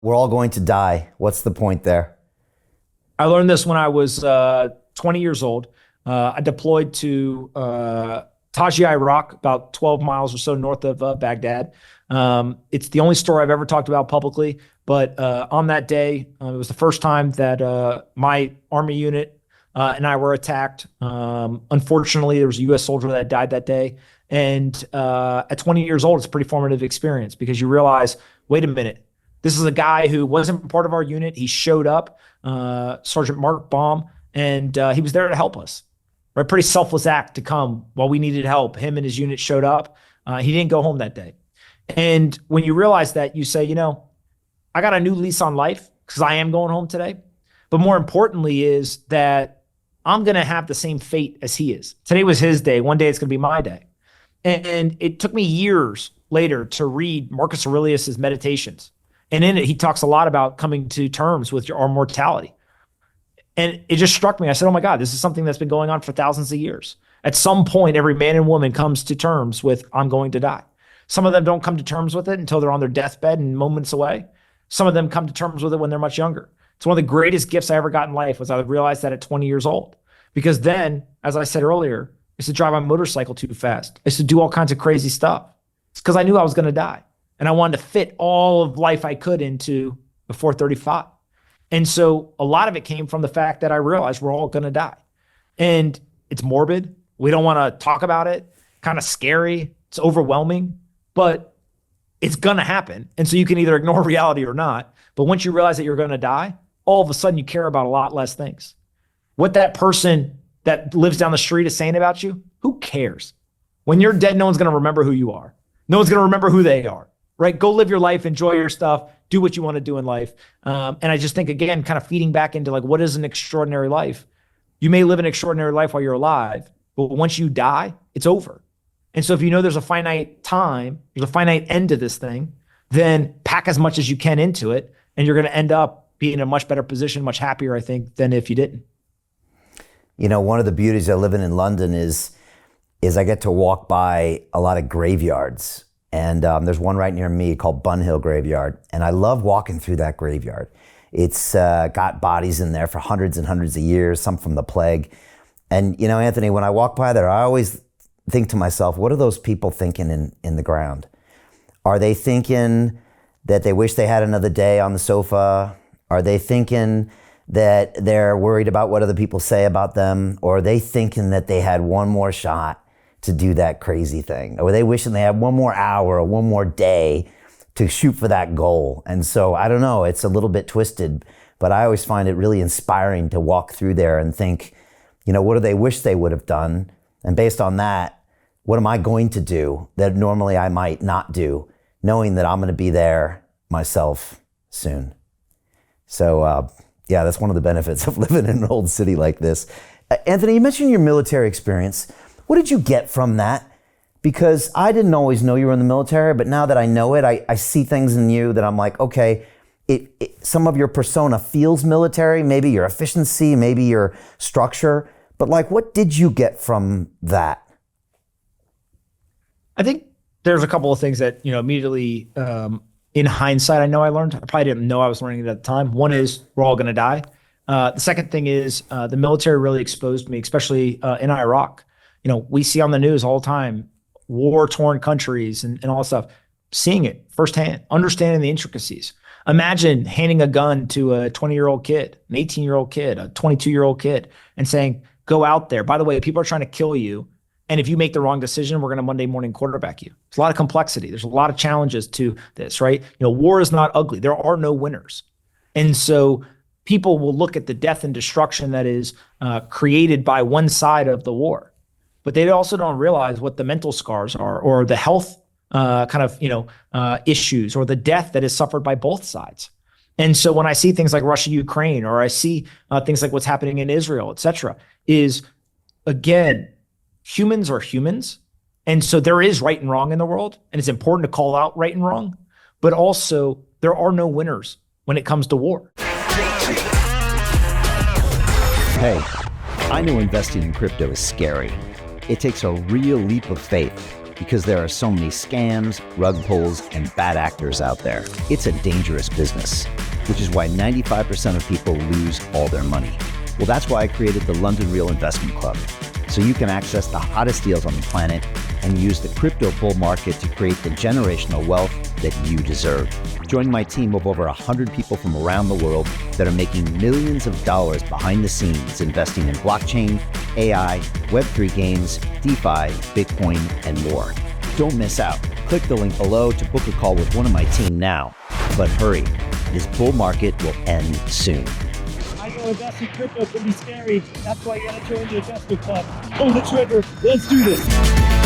We're all going to die. What's the point there? I learned this when I was 20 years old. I deployed to Tajia, Iraq, about 12 miles or so north of Baghdad. It's the only story I've ever talked about publicly. But on that day, it was the first time that my Army unit and I were attacked. Unfortunately, there was a U.S. soldier that died that day. And at 20 years old, it's a pretty formative experience because you realize, wait a minute, this is a guy who wasn't part of our unit. He showed up, Sergeant Mark Baum, and he was there to help us. Right, pretty selfless act to come while we needed help. Him and his unit showed up. He didn't go home that day. And when you realize that, you say, I got a new lease on life because I am going home today. But more importantly is that I'm going to have the same fate as he is. Today was his day. One day it's going to be my day. And it took me years later to read Marcus Aurelius's Meditations. And in it, he talks a lot about coming to terms with our mortality. And it just struck me. I said, oh my God, this is something that's been going on for thousands of years. At some point, every man and woman comes to terms with, I'm going to die. Some of them don't come to terms with it until they're on their deathbed and moments away. Some of them come to terms with it when they're much younger. It's one of the greatest gifts I ever got in life was I realized that at 20 years old. Because then, as I said earlier, I used to drive my motorcycle too fast. I used to do all kinds of crazy stuff. It's because I knew I was going to die. And I wanted to fit all of life I could into the 435. And so a lot of it came from the fact that I realized we're all going to die. And it's morbid. We don't want to talk about it. Kind of scary. It's overwhelming, but it's going to happen. And so you can either ignore reality or not. But once you realize that you're going to die, all of a sudden you care about a lot less things. What that person that lives down the street is saying about you, who cares? When you're dead, no one's going to remember who you are. No one's going to remember who they are. Right? Go live your life, enjoy your stuff, do what you want to do in life. And I just think, again, kind of feeding back into like, what is an extraordinary life? You may live an extraordinary life while you're alive, but once you die, it's over. And so if you know there's a finite time, there's a finite end to this thing, then pack as much as you can into it, and you're going to end up being in a much better position, much happier, I think, than if you didn't. One of the beauties of living in London is I get to walk by a lot of graveyards. And there's one right near me called Bunhill Graveyard. And I love walking through that graveyard. It's got bodies in there for hundreds and hundreds of years, some from the plague. And, Anthony, when I walk by there, I always think to myself, what are those people thinking in the ground? Are they thinking that they wish they had another day on the sofa? Are they thinking that they're worried about what other people say about them? Or are they thinking that they had one more shot to do that crazy thing? Or were they wishing they had one more hour or one more day to shoot for that goal? And so I don't know, it's a little bit twisted, but I always find it really inspiring to walk through there and think, what do they wish they would have done? And based on that, what am I going to do that normally I might not do, knowing that I'm going to be there myself soon? So yeah, that's one of the benefits of living in an old city like this. Anthony, you mentioned your military experience. What did you get from that? Because I didn't always know you were in the military, but now that I know it, I see things in you that I'm like, okay, some of your persona feels military, maybe your efficiency, maybe your structure, but like, what did you get from that? I think there's a couple of things that, immediately in hindsight, I know I learned. I probably didn't know I was learning it at the time. One is we're all going to die. The second thing is the military really exposed me, especially in Iraq. We see on the news all the time, war-torn countries and all that stuff, seeing it firsthand, understanding the intricacies. Imagine handing a gun to a 20-year-old kid, an 18-year-old kid, a 22-year-old kid, and saying, go out there. By the way, people are trying to kill you. And if you make the wrong decision, we're going to Monday morning quarterback you. There's a lot of complexity. There's a lot of challenges to this, right? War is not ugly. There are no winners. And so people will look at the death and destruction that is created by one side of the war. But they also don't realize what the mental scars are, or the health issues, or the death that is suffered by both sides. And so when I see things like Russia, Ukraine, or I see things like what's happening in Israel, et cetera, is, again, humans are humans. And so there is right and wrong in the world. And it's important to call out right and wrong. But also, there are no winners when it comes to war. Hey, I know investing in crypto is scary. It takes a real leap of faith. because there are so many scams, rug pulls, and bad actors out there. It's a dangerous business, which is why 95% of people lose all their money. Well, that's why I created the London Real Investment Club, so you can access the hottest deals on the planet and use the crypto bull market to create the generational wealth that you deserve. Join my team of over 100 people from around the world that are making millions of dollars behind the scenes investing in blockchain, AI, Web3 games, DeFi, Bitcoin, and more. Don't miss out. Click the link below to book a call with one of my team now. But hurry, this bull market will end soon. I know investing crypto can be scary. That's why you gotta join the investment club. Pull the trigger. Let's do this.